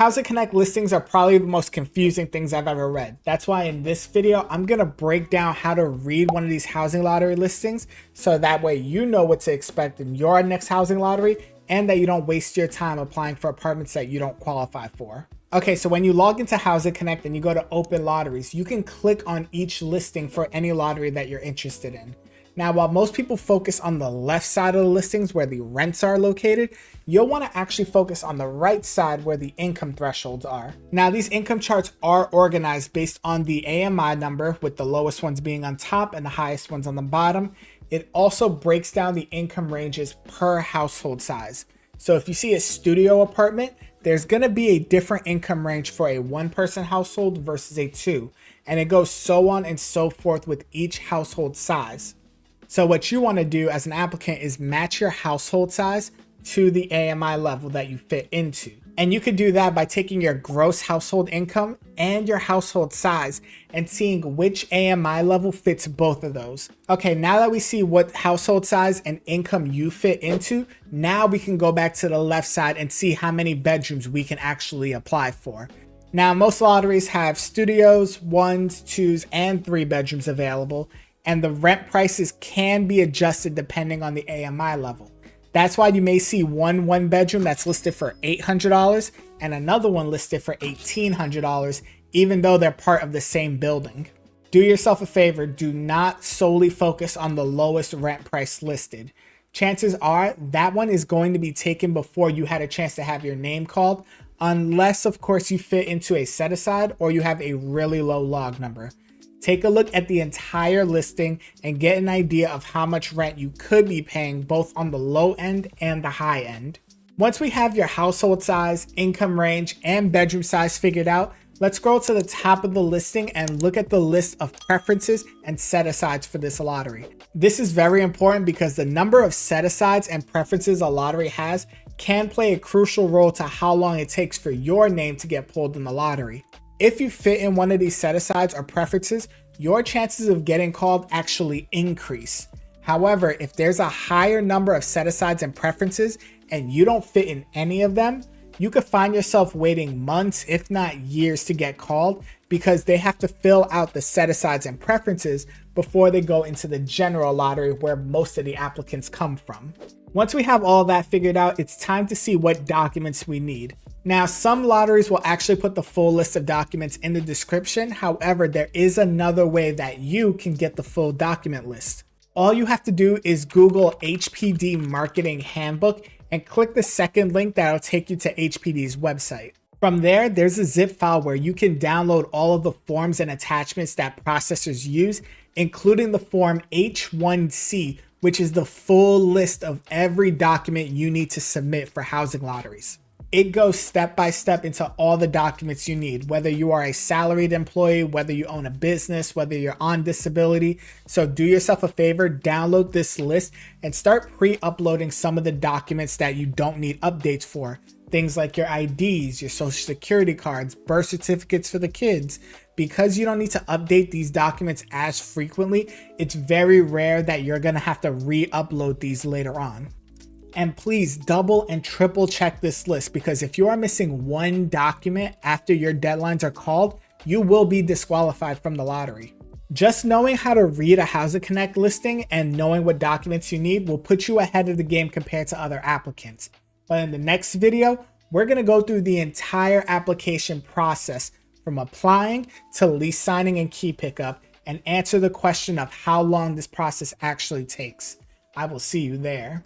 Housing Connect listings are probably the most confusing things I've ever read. That's why in this video, I'm gonna break down how to read one of these housing lottery listings so that way you know what to expect in your next housing lottery and that you don't waste your time applying for apartments that you don't qualify for. Okay, so when you log into Housing Connect and you go to open lotteries, you can click on each listing for any lottery that you're interested in. Now, while most people focus on the left side of the listings where the rents are located, you'll want to actually focus on the right side where the income thresholds are. Now, these income charts are organized based on the AMI number, with the lowest ones being on top and the highest ones on the bottom. It also breaks down the income ranges per household size. So if you see a studio apartment, there's going to be a different income range for a one-person household versus a two, and it goes so on and so forth with each household size. So what you want to do as an applicant is match your household size to the AMI level that you fit into. And you could do that by taking your gross household income and your household size and seeing which AMI level fits both of those. Okay, now that we see what household size and income you fit into, now we can go back to the left side and see how many bedrooms we can actually apply for. Now, most lotteries have studios, 1s, 2s, and 3 bedrooms available, and the rent prices can be adjusted depending on the AMI level. That's why you may see one bedroom that's listed for $800 and another one listed for $1,800, even though they're part of the same building. Do yourself a favor, do not solely focus on the lowest rent price listed. Chances are that one is going to be taken before you had a chance to have your name called, unless of course you fit into a set aside or you have a really low log number. Take a look at the entire listing and get an idea of how much rent you could be paying both on the low end and the high end. Once we have your household size, income range, and bedroom size figured out, let's scroll to the top of the listing and look at the list of preferences and set-asides for this lottery. This is very important because the number of set-asides and preferences a lottery has can play a crucial role to how long it takes for your name to get pulled in the lottery. If you fit in one of these set-asides or preferences, your chances of getting called actually increase. However, if there's a higher number of set-asides and preferences and you don't fit in any of them, you could find yourself waiting months, if not years, to get called because they have to fill out the set-asides and preferences before they go into the general lottery where most of the applicants come from. Once we have all that figured out, it's time to see what documents we need. Now, some lotteries will actually put the full list of documents in the description. However, there is another way that you can get the full document list. All you have to do is Google HPD Marketing Handbook and click the second link that'll take you to HPD's website. From there, there's a zip file where you can download all of the forms and attachments that processors use, including the form H1C, which is the full list of every document you need to submit for housing lotteries. It goes step by step into all the documents you need, whether you are a salaried employee, whether you own a business, whether you're on disability. So do yourself a favor, download this list and start pre-uploading some of the documents that you don't need updates for. Things like your IDs, your social security cards, birth certificates for the kids. Because you don't need to update these documents as frequently, it's very rare that you're gonna have to re-upload these later on. And please double and triple check this list because if you are missing one document after your deadlines are called, you will be disqualified from the lottery. Just knowing how to read a Housing Connect listing and knowing what documents you need will put you ahead of the game compared to other applicants. But in the next video, we're going to go through the entire application process from applying to lease signing and key pickup and answer the question of how long this process actually takes. I will see you there.